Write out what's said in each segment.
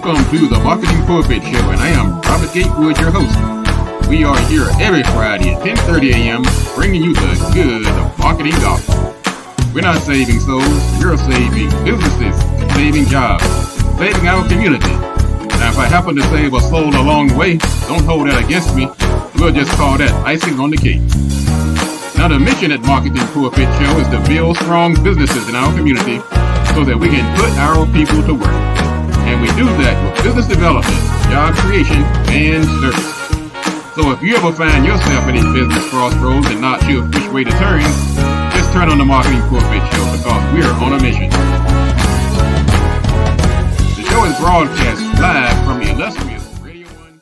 Welcome to the Marketing Pulpit Show, and I am Robert Gatewood, your host. We are here every Friday at 10:30 a.m. bringing you the good of marketing gospel. We're not saving souls, we're saving businesses, saving jobs, saving our community. Now, if I happen to save a soul along the way, don't hold that against me. We'll just call that icing on the cake. Now, the mission at Marketing Pulpit Show is to build strong businesses in our community so that we can put our people to work. And we do that with business development, job creation, and service. So if you ever find yourself in a business crossroads and not sure which way to turn, just turn on the Marketing Pulpit Show because we're on a mission. The show is broadcast live from the illustrious Radio 1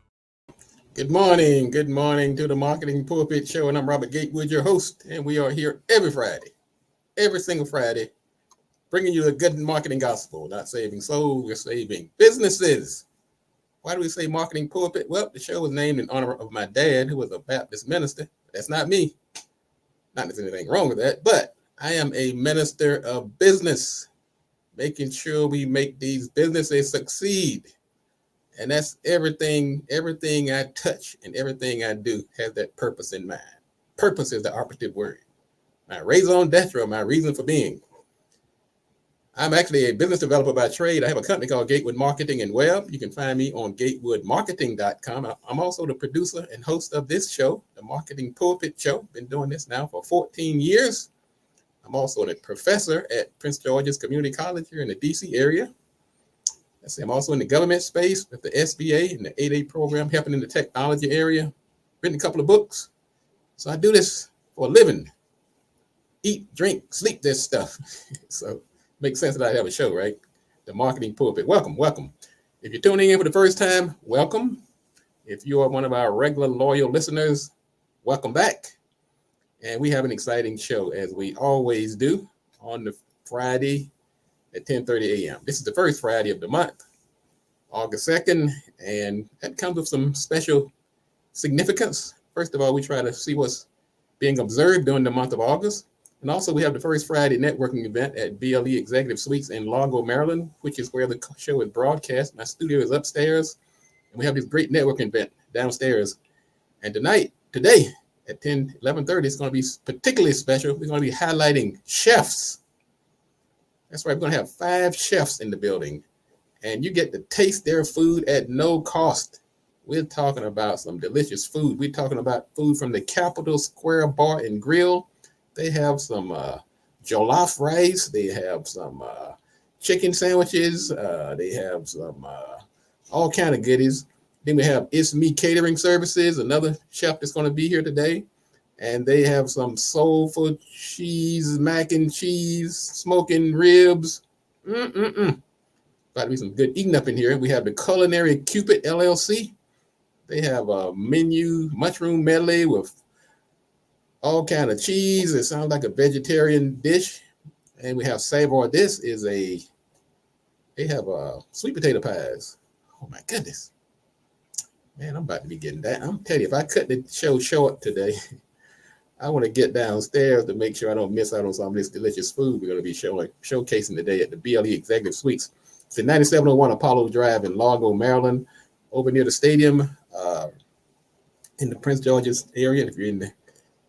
studio. Good morning to the Marketing Pulpit Show, and I'm Robert Gatewood, your host, and we are here every single Friday, bringing you the good marketing gospel, not saving souls, we're saving businesses. Why do we say Marketing Pulpit? Well, the show was named in honor of my dad, who was a Baptist minister. That's not me. Not that there's anything wrong with that, but I am a minister of business, making sure we make these businesses succeed. And that's everything I touch and everything I do has that purpose in mind. Purpose is the operative word. My raison d'etre, my reason for being. I'm actually a business developer by trade. I have a company called Gatewood Marketing and Web. You can find me on gatewoodmarketing.com. I'm also the producer and host of this show, the Marketing Pulpit Show. Been doing this now for 14 years. I'm also a professor at Prince George's Community College here in the DC area. I'm also in the government space with the SBA and the 8A program, helping in the technology area. Written a couple of books. So I do this for a living. Eat, drink, sleep this stuff. So makes sense that I have a show, right? The Marketing Pulpit. Welcome. If you're tuning in for the first time, welcome. If you are one of our regular loyal listeners, welcome back. And we have an exciting show, as we always do, on the Friday at 10:30 a.m. This is the first Friday of the month, August 2nd, and that comes with some special significance. First of all, we try to see what's being observed during the month of August. And also, we have the first Friday networking event at BLE Executive Suites in Largo, Maryland, which is where the show is broadcast. My studio is upstairs, and we have this great networking event downstairs. And today at 11:30, it's going to be particularly special. We're going to be highlighting chefs. That's right. We're going to have 5 chefs in the building, and you get to taste their food at no cost. We're talking about some delicious food. We're talking about food from the Capitol Square Bar and Grill. They have some jollof rice. They have some chicken sandwiches. They have some all kind of goodies. Then we have It's Me Catering Services, another chef that's going to be here today. And they have some soulful cheese, mac and cheese, smoking ribs. About to be some good eating up in here. We have the Culinary Cupid LLC. They have a menu, mushroom medley with all kind of cheese. It sounds like a vegetarian dish. And we have Savor. They have sweet potato pies. Oh my goodness. Man, I'm about to be getting that. I'm telling you, if I cut the show short today, I want to get downstairs to make sure I don't miss out on some of this delicious food we're going to be showcasing today at the BLE Executive Suites. It's at 9701 Apollo Drive in Largo, Maryland, over near the stadium in the Prince George's area. If you're in the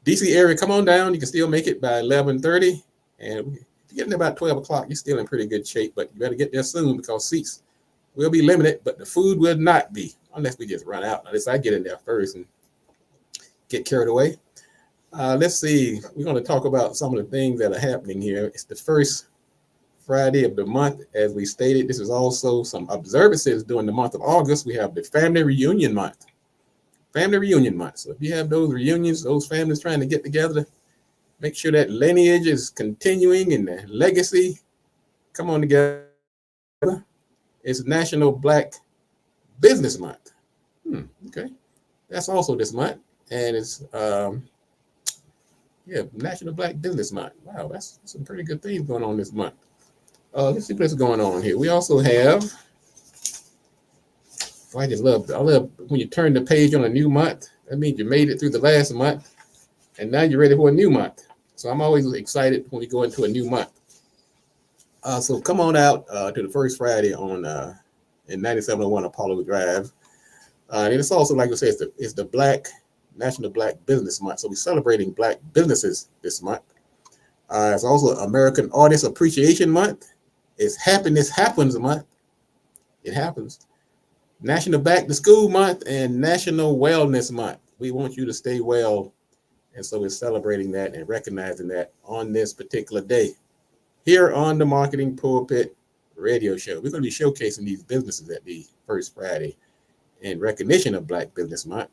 DC area, come on down. You can still make it by 11:30. And if you get in there about 12 o'clock, you're still in pretty good shape, but you better get there soon because seats will be limited, but the food will not be, unless we just run out. Unless I get in there first and get carried away. Let's see. We're going to talk about some of the things that are happening here. It's the first Friday of the month. As we stated, this is also some observances during the month of August. We have the Family Reunion Month. So if you have those reunions, those families trying to get together, make sure that lineage is continuing and the legacy come on together. It's National Black Business Month. Okay. That's also this month. And it's National Black Business Month. Wow, that's some pretty good things going on this month. Let's see what's going on here. We also have, I love when you turn the page on a new month. That means you made it through the last month, and now you're ready for a new month. So I'm always excited when we go into a new month. So come on out to the first Friday in 9701 Apollo Drive. And it's also, like I said, it's the National Black Business Month. So we're celebrating Black businesses this month. It's also American Artist Appreciation Month. It's Happiness Happens Month. It happens. National Back to School Month and National Wellness Month. We want you to stay well. And so we're celebrating that and recognizing that on this particular day. Here on the Marketing Pulpit Radio Show, we're going to be showcasing these businesses at the first Friday in recognition of Black Business Month.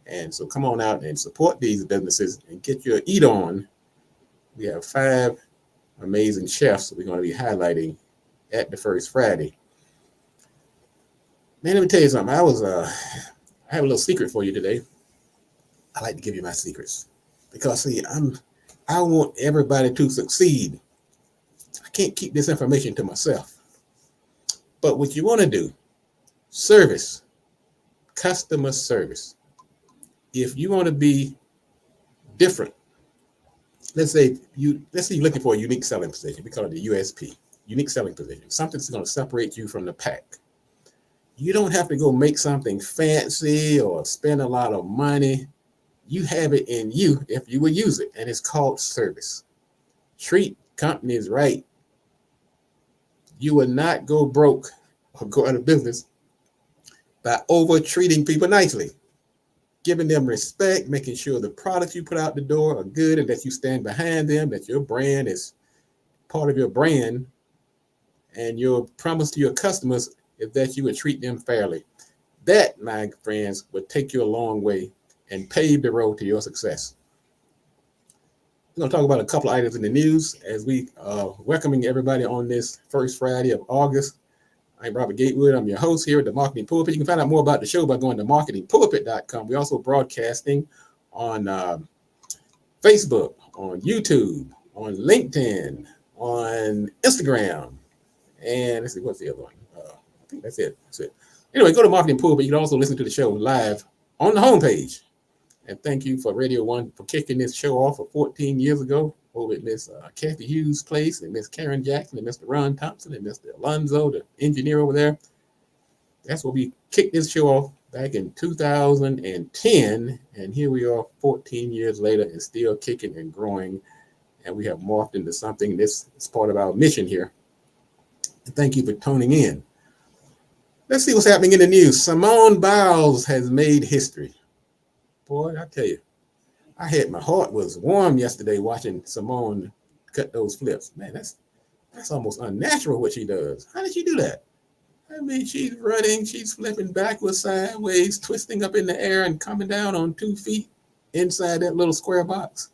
And so come on out and support these businesses and get your eat on. We have 5 amazing chefs that we're going to be highlighting at the first Friday. Man, let me tell you something. I have a little secret for you today. I like to give you my secrets because, see, I want everybody to succeed. I can't keep this information to myself. But what you want to do, service, customer service. If you want to be different, let's say you're looking for a unique selling position. We call it the USP, unique selling position. Something that's going to separate you from the pack. You don't have to go make something fancy or spend a lot of money. You have it in you if you will use it, and it's called service. Treat companies right. You will not go broke or go out of business by over-treating people nicely, giving them respect, making sure the products you put out the door are good and that you stand behind them, that your brand is part of your brand, and your promise to your customers is that you would treat them fairly. That, my friends, would take you a long way and pave the road to your success. We're going to talk about a couple of items in the news as we are welcoming everybody on this first Friday of August. I'm Robert Gatewood. I'm your host here at the Marketing Pulpit. You can find out more about the show by going to marketingpulpit.com. We're also broadcasting on Facebook, on YouTube, on LinkedIn, on Instagram, and let's see, what's the other one? I think that's it. Anyway, go to Marketing Pulpit. You can also listen to the show live on the homepage. And thank you for Radio One for kicking this show off 14 years ago over at Miss Kathy Hughes' place, and Miss Karen Jackson, and Mr. Ron Thompson, and Mr. Alonzo, the engineer over there. That's where we kicked this show off back in 2010. And here we are 14 years later and still kicking and growing. And we have morphed into something. This is part of our mission here. And thank you for tuning in. Let's see what's happening in the news. Simone Biles has made history. Boy, I tell you, my heart was warm yesterday watching Simone cut those flips. Man, that's almost unnatural what she does. How did she do that? I mean, she's running, she's flipping backwards, sideways, twisting up in the air and coming down on 2 feet inside that little square box.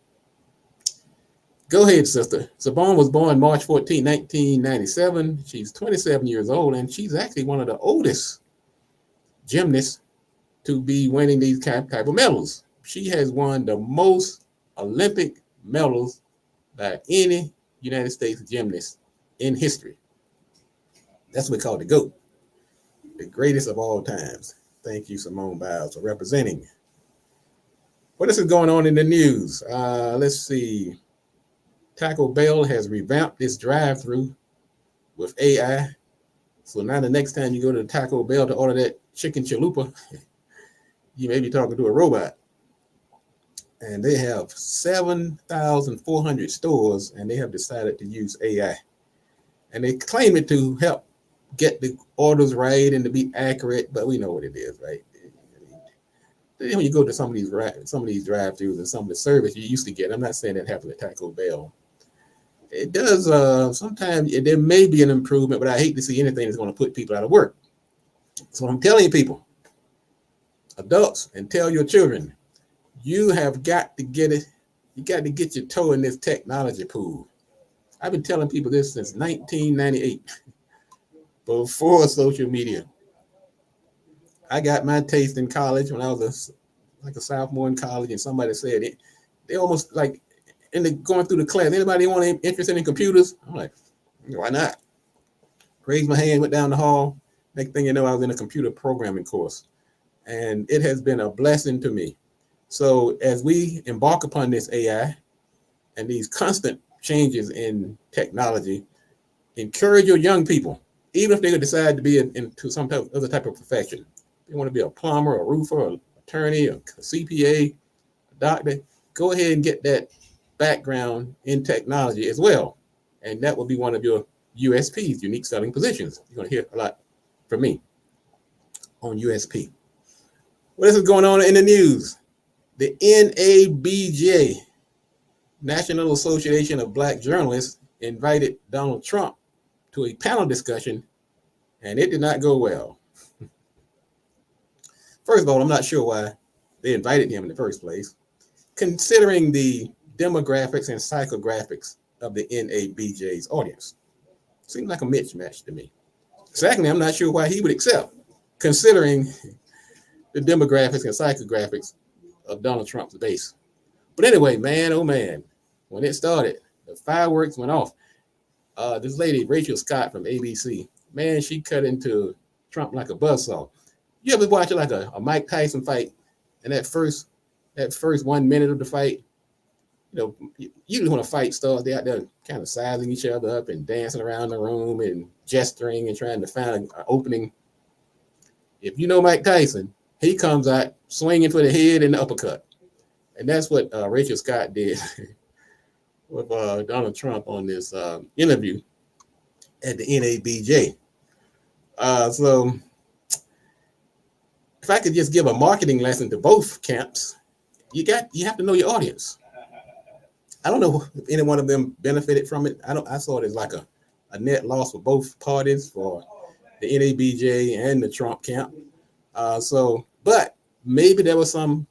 Go ahead, sister. Simone was born March 14, 1997. She's 27 years old, and she's actually one of the oldest gymnasts to be winning these type of medals. She has won the most Olympic medals by any United States gymnast in history. That's what we call the GOAT, the greatest of all times. Thank you, Simone Biles, for representing. What else is going on in the news? Let's see. Taco Bell has revamped its drive-thru with AI. So now the next time you go to Taco Bell to order that chicken chalupa, you may be talking to a robot. And they have 7,400 stores, and they have decided to use AI. And they claim it to help get the orders right and to be accurate, but we know what it is, right? When you go to some of these drive-thrus and some of the service you used to get, I'm not saying that happened at Taco Bell. It does, sometimes there may be an improvement, but I hate to see anything that's going to put people out of work. So I'm telling you, people, adults, and tell your children, you have got to get it. You got to get your toe in this technology pool. I've been telling people this since 1998, before social media. I got my taste in college when I was a sophomore in college, and somebody said it. They almost like going through the class. Anybody interested in computers? I'm like, why not? Raised my hand, went down the hall. Next thing you know, I was in a computer programming course, and it has been a blessing to me. So as we embark upon this AI and these constant changes in technology, encourage your young people, even if they decide to be into some other type of profession. They want to be a plumber, a roofer, an attorney, a CPA, a doctor. Go ahead and get that background in technology as well. And that will be one of your USPs, unique selling positions. You're going to hear a lot from me on USP. What is going on in the news? The NABJ, National Association of Black Journalists, invited Donald Trump to a panel discussion, and it did not go well. First of all, I'm not sure why they invited him in the first place, considering the demographics and psychographics of the NABJ's audience. Seems like a mismatch to me. Secondly, I'm not sure why he would accept, considering the demographics and psychographics of Donald Trump's base. But anyway, man, oh man, when it started, the fireworks went off. This lady, Rachel Scott from ABC, man, she cut into Trump like a buzzsaw. You ever watch like a Mike Tyson fight, and that first 1 minute of the fight, you know, usually when a fight starts, they're out there kind of sizing each other up and dancing around the room and gesturing and trying to find an opening. If you know Mike Tyson, he comes out swinging for the head and the uppercut. And that's what Rachel Scott did with Donald Trump on this interview at the NABJ. So if I could just give a marketing lesson to both camps, you have to know your audience. I don't know if any one of them benefited from it. I saw it as like a net loss for both parties, for the NABJ and the Trump camp. But maybe there was some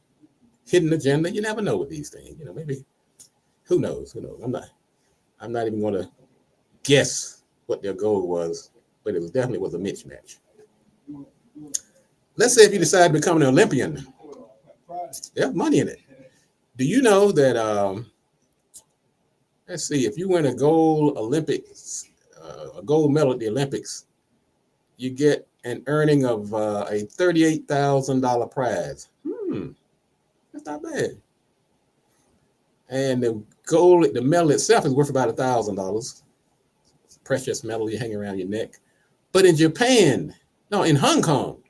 hidden agenda. You never know with these things. You know, maybe who knows? I'm not even going to guess what their goal was, but it definitely was a mismatch. Let's say if you decide to become an Olympian, there's money in it. Do you know that? Let's see, if you win a gold medal at the Olympics, you get an earning of a $38,000 prize. That's not bad. And the medal itself is worth about $1,000. It's a precious metal you hang around your neck. But in in Hong Kong,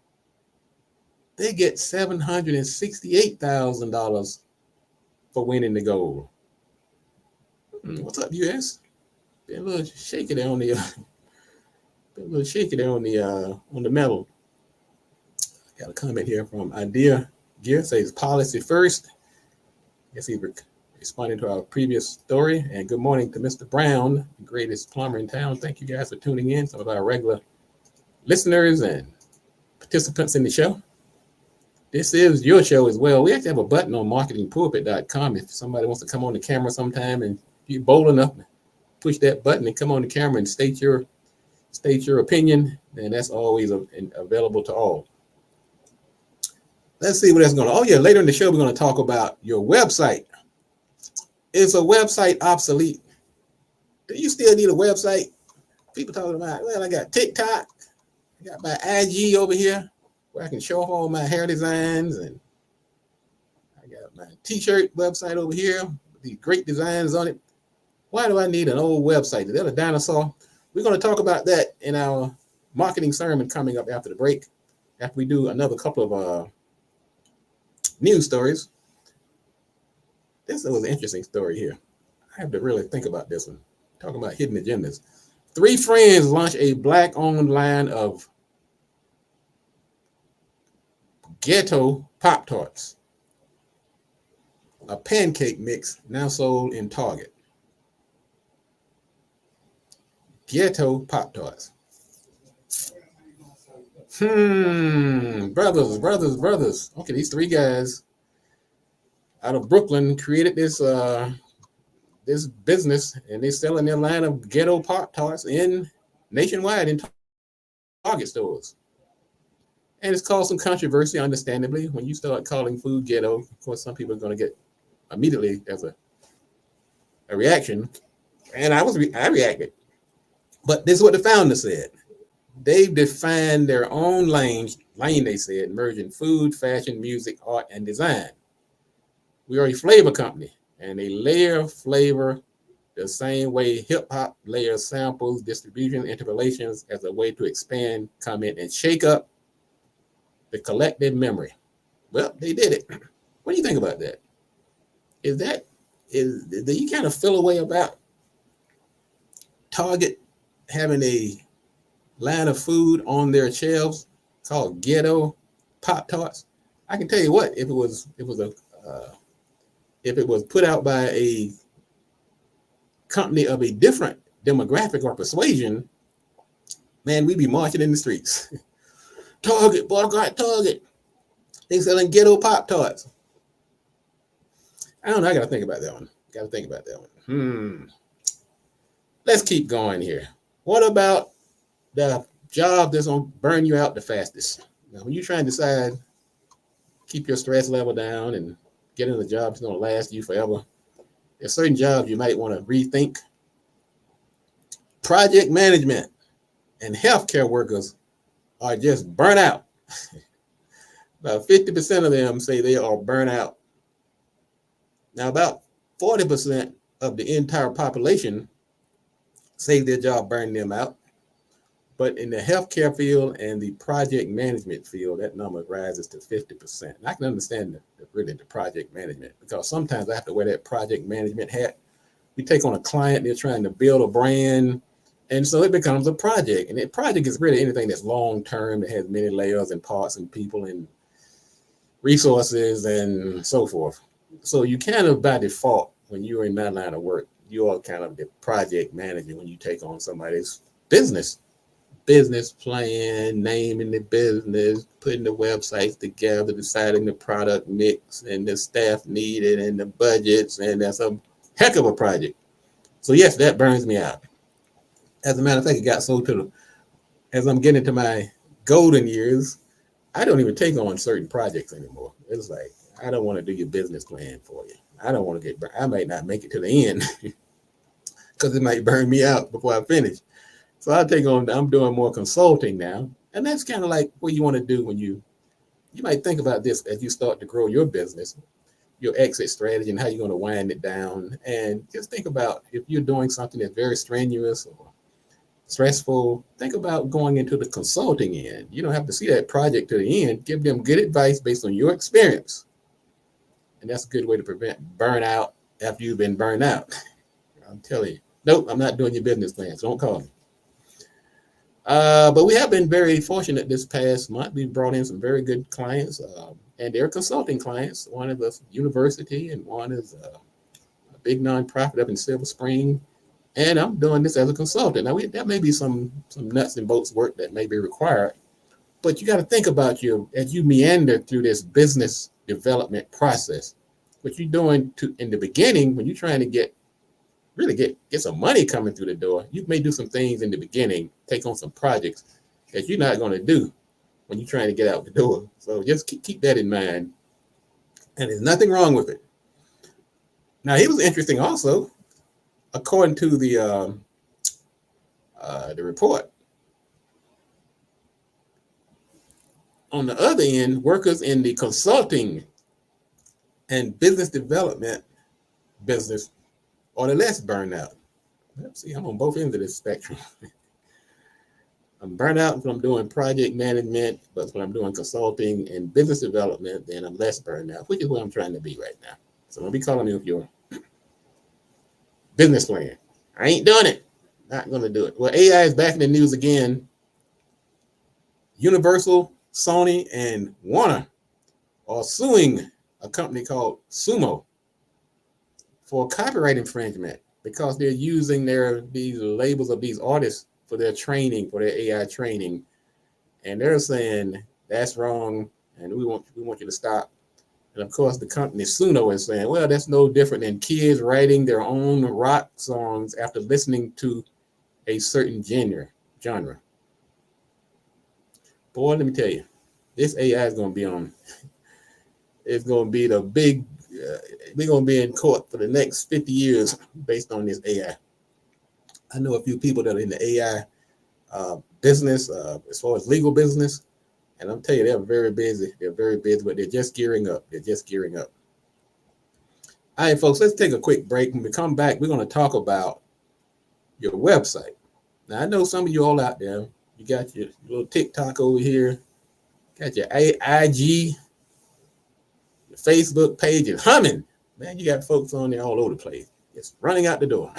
they get $768,000 for winning the gold. What's up, US? Been a little shaky there on the medal. Got a comment here from Idea Gear, says policy first. Guess he responding to our previous story. And good morning to Mr. Brown, the greatest plumber in town. Thank you guys for tuning in. Some of our regular listeners and participants in the show. This is your show as well. We actually have a button on marketingpulpit.com. If somebody wants to come on the camera sometime and you're bold enough, push that button and come on the camera and state your opinion, and that's always available to all. Let's see what that's going to. Oh yeah, later in the show we're going to talk about your website. Is a website obsolete? Do you still need a website? People talking about, well, I got TikTok, I got my IG over here where I can show off all my hair designs, and I got my t-shirt website over here with these great designs on it. Why do I need an old website? Is that a dinosaur? We're going to talk about that in our marketing sermon coming up after the break, after we do another couple of news stories. This was an interesting story here. I have to really think about this one. Talking about hidden agendas. 3 friends launch a Black-owned line of ghetto Pop-Tarts, a pancake mix now sold in Target. Ghetto Pop-Tarts. Brothers. Okay, these 3 guys out of Brooklyn created this business, and they're selling their line of ghetto Pop-Tarts nationwide in Target stores. And it's caused some controversy, understandably. When you start calling food ghetto, of course, some people are going to get immediately as a reaction. And I reacted. But this is what the founder said. They've defined their own lane, they said, merging food, fashion, music, art, and design. We are a flavor company and a layer of flavor the same way hip hop layers samples, distribution, interpolations as a way to expand, comment, and shake up the collective memory. Well, they did it. What do you think about that? Do you kind of feel a way about Target having a line of food on their shelves called Ghetto Pop-Tarts? I can tell you what, if it was put out by a company of a different demographic or persuasion, man, we'd be marching in the streets. Target, boycott Target. They selling Ghetto Pop-Tarts. I don't know. I got to think about that one. Let's keep going here. What about the job that's going to burn you out the fastest? Now, when you're trying to decide, keep your stress level down and get in a job that's going to last you forever, there's certain jobs you might want to rethink. Project management and healthcare workers are just burnt out. About 50% of them say they are burnt out. Now, about 40% of the entire population say their job burned them out. But in the healthcare field and the project management field, that number rises to 50%. And I can understand the project management, because sometimes I have to wear that project management hat. We take on a client, they're trying to build a brand, and so it becomes a project. And a project is really anything that's long-term, that has many layers and parts and people and resources and so forth. So you kind of, by default, when you're in that line of work, you are kind of the project manager when you take on somebody's business plan, naming the business, putting the websites together, deciding the product mix and the staff needed and the budgets, and that's a heck of a project. So yes, that burns me out. As a matter of fact, it got so as I'm getting into my golden years, I don't even take on certain projects anymore. It's like, I don't want to do your business plan for you. I don't want to I might not make it to the end because it might burn me out before I finish. So I'm doing more consulting now. And that's kind of like what you want to do when you might think about this as you start to grow your business, your exit strategy and how you're going to wind it down. And just think about, if you're doing something that's very strenuous or stressful, think about going into the consulting end. You don't have to see that project to the end. Give them good advice based on your experience. And that's a good way to prevent burnout after you've been burned out. I'm telling you, nope, I'm not doing your business plan, so don't call me. But we have been very fortunate this past month. We brought in some very good clients, and they're consulting clients. One is a university, and one is a big nonprofit up in Silver Spring. And I'm doing this as a consultant. Now, that may be some nuts and bolts work that may be required, but you got to think about as you meander through this business development process. What you're doing in the beginning, when you're trying to get some money coming through the door, you may do some things in the beginning, take on some projects that you're not going to do when you're trying to get out the door. So just keep that in mind. And there's nothing wrong with it. Now, it was interesting also, according to the report. On the other end, workers in the consulting and business development business are the less burned out. Let's see, I'm on both ends of this spectrum. I'm burned out when I'm doing project management, but when I'm doing consulting and business development, then I'm less burned out, which is where I'm trying to be right now. So don't be calling me with your business plan. I ain't doing it. Not going to do it. Well, AI is back in the news again. Universal, Sony, and Warner are suing a company called Sumo for copyright infringement because they're using these labels of these artists for their training, for their AI training. And they're saying that's wrong, and we want you to stop. And of course, the company Suno is saying, well, that's no different than kids writing their own rock songs after listening to a certain genre. Boy, let me tell you, this AI is going to be on. It's going to be the big. We're going to be in court for the next 50 years based on this AI. I know a few people that are in the AI business, as far as legal business, and I'm telling you, they're very busy. They're very busy, but they're just gearing up. All right, folks, let's take a quick break. When we come back, we're going to talk about your website. Now, I know some of you all out there, you got your little TikTok over here, got your IG, your Facebook page is humming. Man, you got folks on there all over the place. It's running out the door.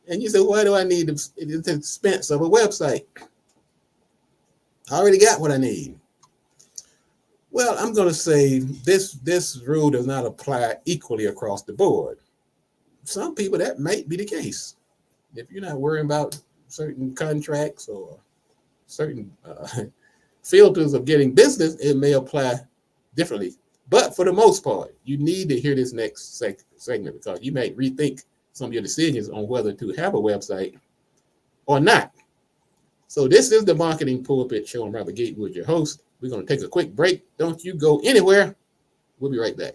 And you say, why do I need the expense of a website? I already got what I need. Well, I'm going to say this rule does not apply equally across the board. Some people, that might be the case. If you're not worrying about certain contracts or certain filters of getting business, it may apply differently. But for the most part, you need to hear this next segment because you may rethink some of your decisions on whether to have a website or not. So this is the Marketing Pulpit Show. I'm Robert Gatewood, your host. We're going to take a quick break. Don't you go anywhere. We'll be right back.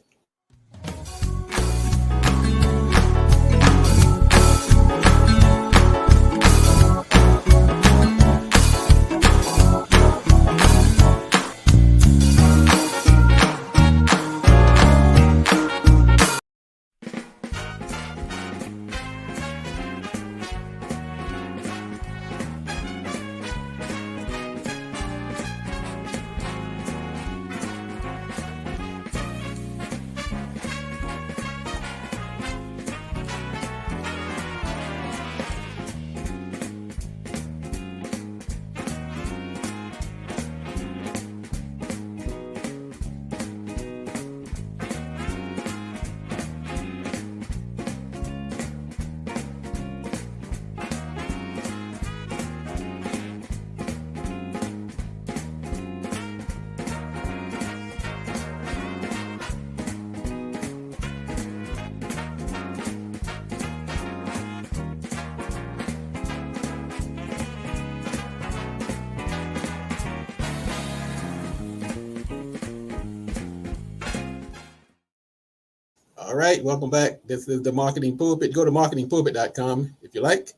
All right, welcome back. This is the Marketing Pulpit. Go to marketingpulpit.com if you like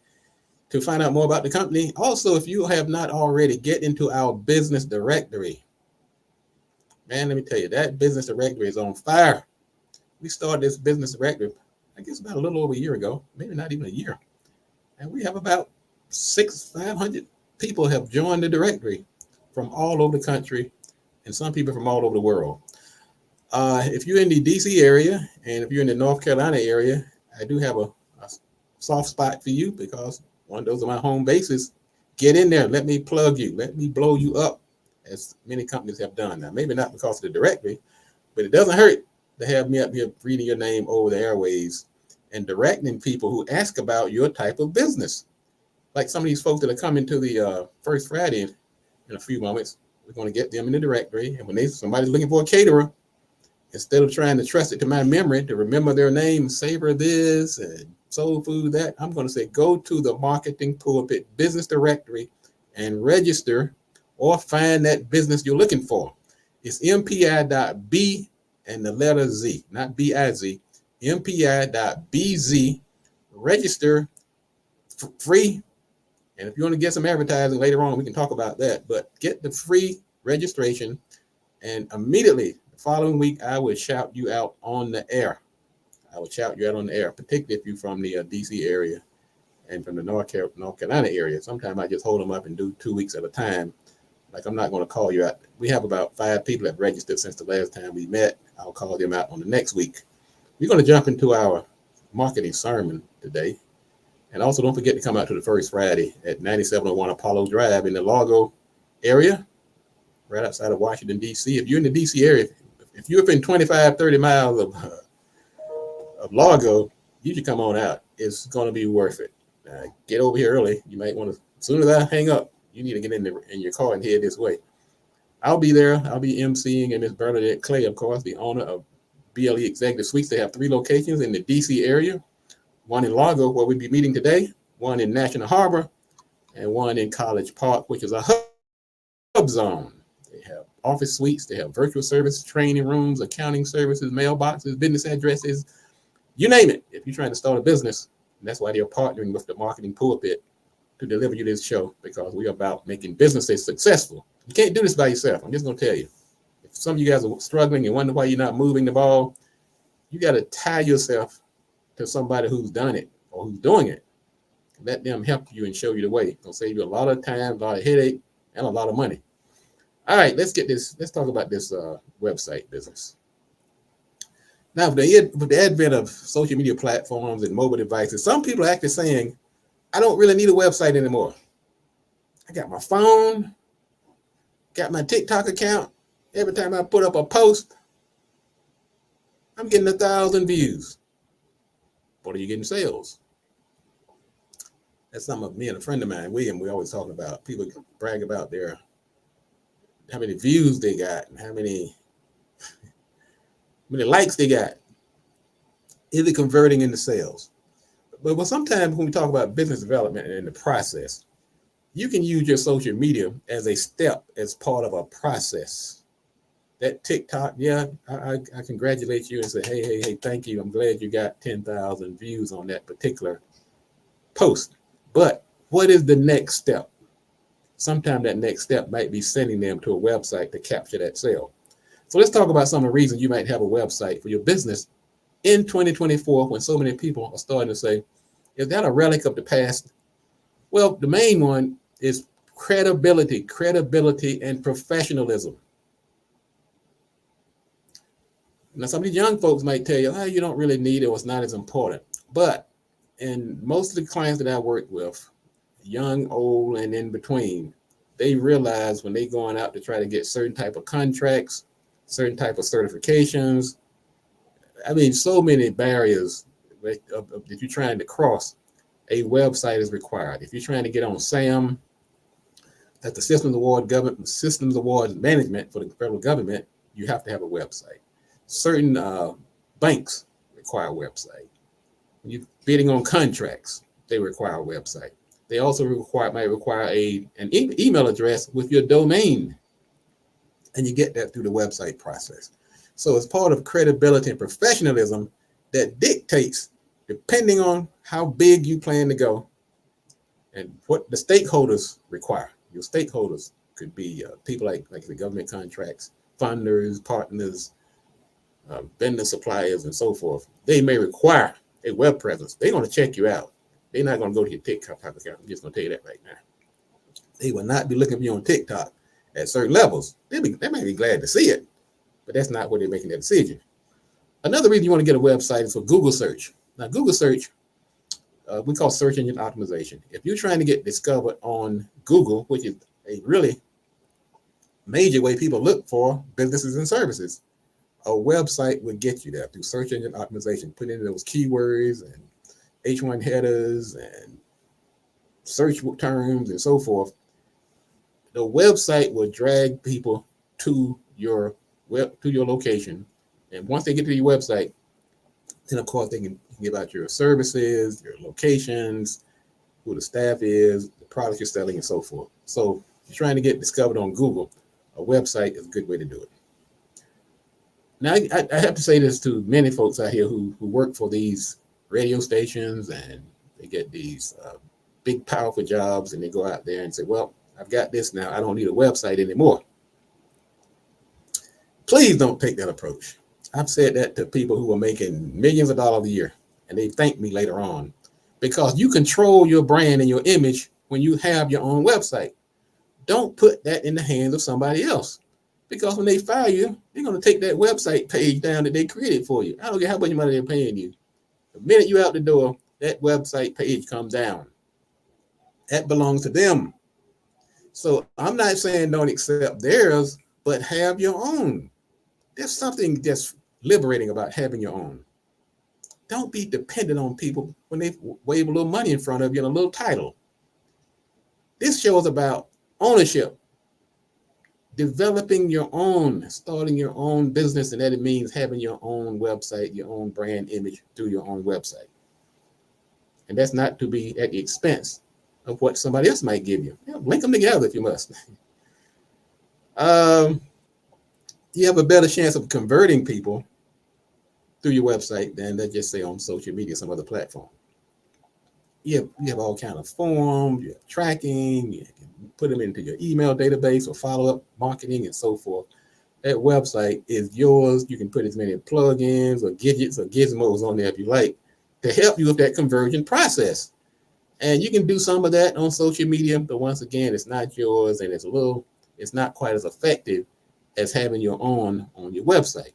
to find out more about the company. Also, if you have not already, get into our business directory. Man, let me tell you, that business directory is on fire. We started this business directory, I guess about a little over a year ago, maybe not even a year. And we have about 500 people have joined the directory from all over the country and some people from all over the world. If you're in the DC area and if you're in the North Carolina area, I do have a soft spot for you because one of those are my home bases. Get in there. Let me plug you. Let me blow you up, as many companies have done. Now, maybe not because of the directory, but it doesn't hurt to have me up here reading your name over the airways and directing people who ask about your type of business. Like some of these folks that are coming to the First Friday in a few moments, we're going to get them in the directory. And when somebody's looking for a caterer, instead of trying to trust it to my memory to remember their name, Savor this and Soul Food that, I'm going to say go to the Marketing Pulpit business directory and register or find that business you're looking for. It's mpi.b and the letter Z, not B-I-Z, mpi.bz. Register free. And if you want to get some advertising later on, we can talk about that. But get the free registration and immediately following week, I would shout you out on the air. I would shout you out on the air, particularly if you're from the DC area and from the North Carolina area. Sometimes I just hold them up and do 2 weeks at a time. Like I'm not going to call you out. We have about 5 people that have registered since the last time we met. I'll call them out on the next week. We're going to jump into our marketing sermon today. And also don't forget to come out to the First Friday at 9701 Apollo Drive in the Largo area, right outside of Washington, D.C. If you're in the D.C. area, if you're within 25, 30 miles of Largo, you should come on out. It's going to be worth it. Get over here early. You might want to, as soon as I hang up, you need to get in your car and head this way. I'll be there. I'll be emceeing, and Ms. Bernadette Clay, of course, the owner of BLE Executive Suites. They have 3 locations in the D.C. area, one in Largo, where we'll be meeting today, one in National Harbor, and one in College Park, which is a hub zone. They have office suites, they have virtual services, training rooms, accounting services, mailboxes, business addresses, you name it. If you're trying to start a business, that's why they're partnering with the Marketing Pulpit to deliver you this show, because we're about making businesses successful. You can't do this by yourself. I'm just going to tell you. If some of you guys are struggling and wonder why you're not moving the ball, you got to tie yourself to somebody who's done it or who's doing it. Let them help you and show you the way. It'll save you a lot of time, a lot of headache, and a lot of money. All right, let's talk about this website business. Now, with the advent of social media platforms and mobile devices, some people are actually saying, I don't really need a website anymore. I got my phone, got my TikTok account. Every time I put up a post, I'm getting 1,000 views. What are you getting sales? That's something me and a friend of mine, William, we always talk about. People brag about how many views they got and how many likes they got. Is it converting into sales? But sometimes when we talk about business development and the process, you can use your social media as a step, as part of a process. That TikTok, yeah, I congratulate you and say, hey, thank you. I'm glad you got 10,000 views on that particular post. But what is the next step? Sometimes that next step might be sending them to a website to capture that sale. So let's talk about some of the reasons you might have a website for your business in 2024, when so many people are starting to say, is that a relic of the past? Well, the main one is credibility and professionalism. Now, some of these young folks might tell you, you don't really need it, or it's not as important. But in most of the clients that I work with, young, old, and in between, they realize when they're going out to try to get certain type of contracts, certain type of certifications, so many barriers that you're trying to cross, a website is required. If you're trying to get on SAM, that's the Systems Award Management for the federal government, you have to have a website. Certain banks require a website. When you're bidding on contracts, they require a website. They also might require an email address with your domain, and you get that through the website process. So it's part of credibility and professionalism that dictates, depending on how big you plan to go and what the stakeholders require. Your stakeholders could be people like the government contracts, funders, partners, vendor suppliers, and so forth. They may require a web presence. They're going to check you out. They're not going to go to your TikTok account. I'm just going to tell you that right now. They will not be looking for you on TikTok at certain levels. They might be glad to see it, but that's not where they're making that decision. Another reason you want to get a website is for Google search. Now, Google search, we call search engine optimization. If you're trying to get discovered on Google, which is a really major way people look for businesses and services, a website would get you there through search engine optimization. Put in those keywords and H1 headers and search terms and so forth. The website will drag people to your location, and once they get to your website, then of course they can give out your services, your locations, who the staff is, the products you're selling, and so forth. So if you're trying to get discovered on Google, a website is a good way to do it. Now, I have to say this to many folks out here who work for these radio stations, and they get these big, powerful jobs, and they go out there and say, well, I've got this now. I don't need a website anymore. Please don't take that approach. I've said that to people who are making millions of dollars a year, and they thank me later on, because you control your brand and your image when you have your own website. Don't put that in the hands of somebody else, because when they fire you, they're going to take that website page down that they created for you. I don't care how much money they're paying you. The minute you're out the door, that website page comes down. That belongs to them. So I'm not saying don't accept theirs, but have your own. There's something that's liberating about having your own. Don't be dependent on people when they wave a little money in front of you and a little title. This show is about ownership, developing your own, starting your own business, and that it means having your own website, your own brand image through your own website. And that's not to be at the expense of what somebody else might give you. Link them together if you must. You have a better chance of converting people through your website than, let's just say, on social media, some other platform. You have all kind of forms, you have tracking, you can put them into your email database or follow-up marketing and so forth. that website is yours. You can put as many plugins or gadgets or gizmos on there if you like to help you with that conversion process. And you can do some of that on social media, but once again, it's not yours and it's not quite as effective as having your own on your website.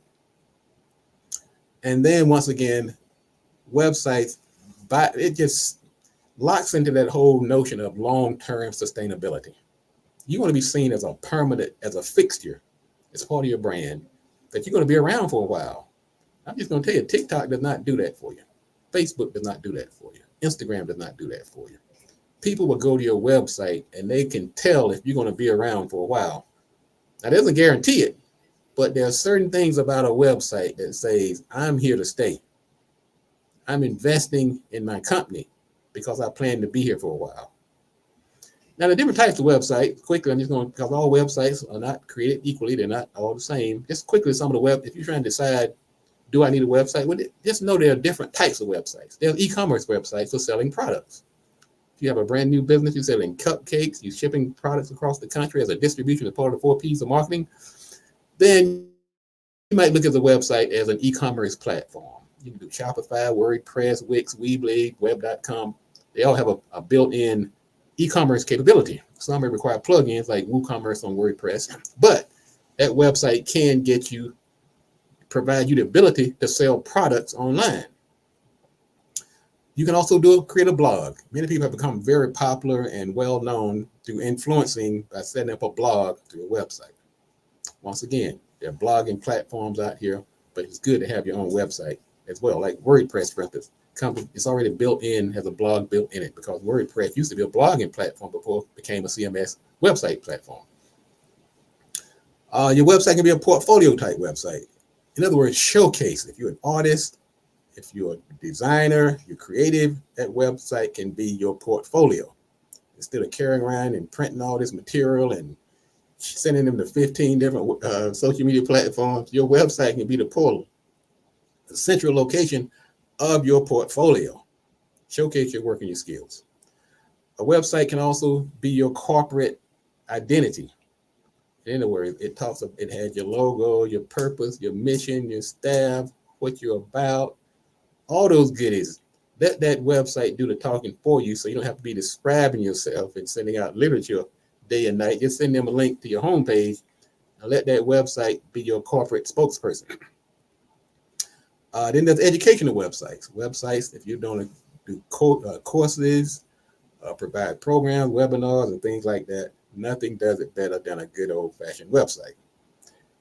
And then once again, websites, it just locks into that whole notion of long-term sustainability. You want to be seen as a permanent, as a fixture, as part of your brand, that you're going to be around for a while. I'm just going to tell you, TikTok does not do that for you. Facebook does not do that for you. Instagram does not do that for you. People will go to your website and they can tell if you're going to be around for a while. Now, that doesn't guarantee it, but there are certain things about a website that says, I'm here to stay. I'm investing in my company because I plan to be here for a while. Now, the different types of websites, quickly, I'm just going to, because all websites are not created equally. They're not all the same. Just quickly, some of the if you're trying to decide, do I need a website? Well, just know there are different types of websites. There's e-commerce websites for selling products. If you have a brand new business, you're selling cupcakes, you're shipping products across the country as a distribution as part of the 4 Ps of marketing, then you might look at the website as an e-commerce platform. You can do Shopify, WordPress, Wix, Weebly, Web.com. They all have a built-in e-commerce capability. Some may require plugins like WooCommerce on WordPress, but that website can provide you the ability to sell products online. You can also create a blog. Many people have become very popular and well-known through influencing by setting up a blog through a website. Once again, there are blogging platforms out here, but it's good to have your own website as well. Like WordPress, for instance, it's already built in, has a blog built in it, because WordPress used to be a blogging platform before it became a CMS website platform. Your website can be a portfolio type website. In other words, showcase. If you're an artist, if you're a designer, you're creative, that website can be your portfolio. Instead of carrying around and printing all this material and sending them to 15 different social media platforms, your website can be the portal, the central location of your portfolio. Showcase your work and your skills. A website can also be your corporate identity. In other words, it has your logo, your purpose, your mission, your staff, what you're about, all those goodies. Let that website do the talking for you, so you don't have to be describing yourself and sending out literature day and night. Just send them a link to your homepage and let that website be your corporate spokesperson. Then there's educational websites. Websites, if you're going to do courses, provide programs, webinars, and things like that, nothing does it better than a good old-fashioned website.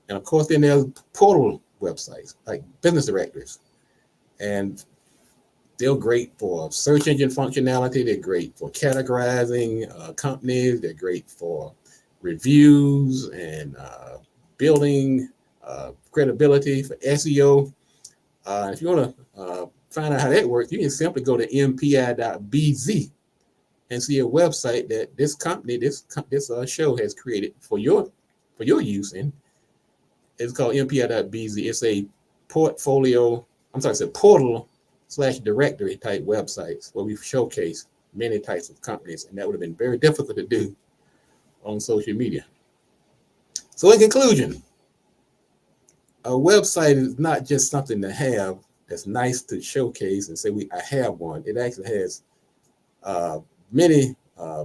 And of course, then there's portal websites like business directories. And they're great for search engine functionality. They're great for categorizing companies. They're great for reviews and building credibility for SEO. If you want to find out how that works, you can simply go to mpi.bz and see a website that this company, this show has created for your use. And it's called mpi.bz. It's a it's a portal/directory type websites where we've showcased many types of companies, and that would have been very difficult to do on social media. So in conclusion, a website is not just something to have that's nice to showcase and say I have one. It actually has many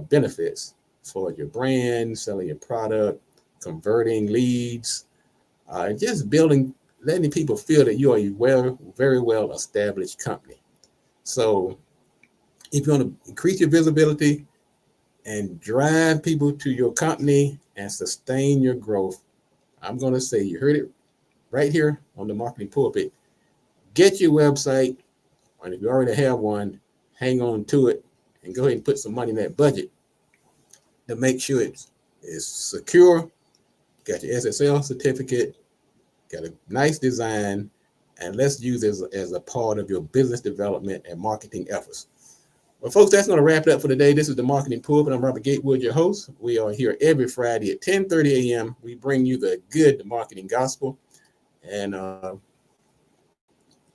benefits for your brand, selling your product, converting leads, just letting people feel that you are a very well established company. So if you want to increase your visibility and drive people to your company and sustain your growth, I'm going to say, you heard it right here on the Marketing Pulpit, get your website, and if you already have one, hang on to it and go ahead and put some money in that budget to make sure it's secure, got your SSL certificate, got a nice design, and let's use it as a part of your business development and marketing efforts. Well, folks, that's going to wrap it up for today. This is the Marketing Pulpit. I'm Robert Gatewood, your host. We are here every Friday at 10:30 a.m. We bring you the good marketing gospel. And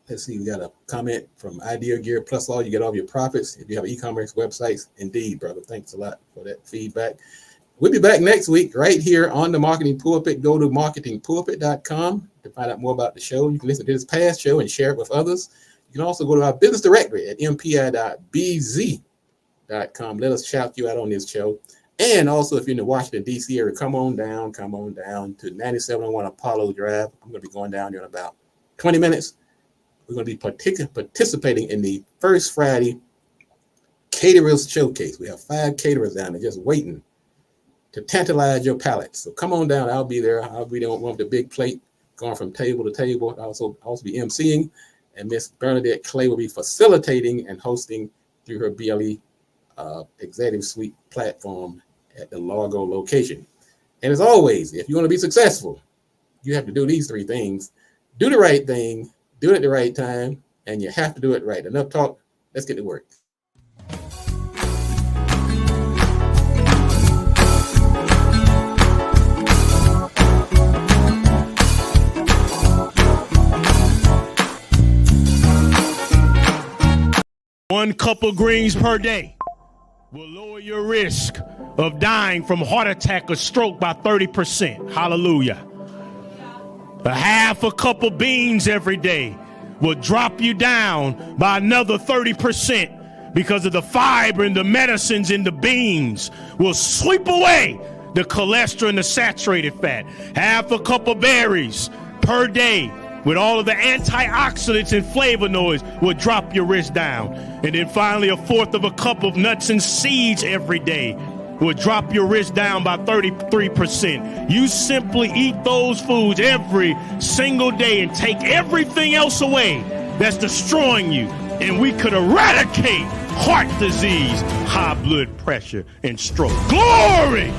let's see, we got a comment from Idea Gear Plus All. You get all your profits if you have e-commerce websites. Indeed, brother. Thanks a lot for that feedback. We'll be back next week right here on the Marketing Pulpit. Go to marketingpulpit.com to find out more about the show. You can listen to this past show and share it with others. You can also go to our business directory at mpi.bz.com. Let us shout you out on this show. And also, if you're in the Washington, D.C. area, come on down to 9701 Apollo Drive. I'm going to be going down there in about 20 minutes. We're going to be participating in the First Friday Caterers Showcase. We have 5 caterers down there just waiting to tantalize your palate. So come on down. I'll be there. I'll be there with the big plate going from table to table. I'll also be emceeing. And Miss Bernadette Clay will be facilitating and hosting through her BLE Executive Suite platform at the Largo location. And as always, if you want to be successful, you have to do these 3 things. Do the right thing, do it at the right time, and you have to do it right. Enough talk. Let's get to work. One cup of greens per day will lower your risk of dying from heart attack or stroke by 30%. Hallelujah. A half a cup of beans every day will drop you down by another 30% because of the fiber and the medicines in the beans will sweep away the cholesterol and the saturated fat. Half a cup of berries per day with all of the antioxidants and flavonoids will drop your risk down. And then finally, 1/4 of a cup of nuts and seeds every day will drop your risk down by 33%. You simply eat those foods every single day and take everything else away that's destroying you. And we could eradicate heart disease, high blood pressure, and stroke. Glory!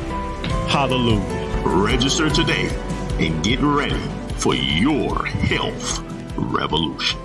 Hallelujah. Register today and get ready for your health revolution.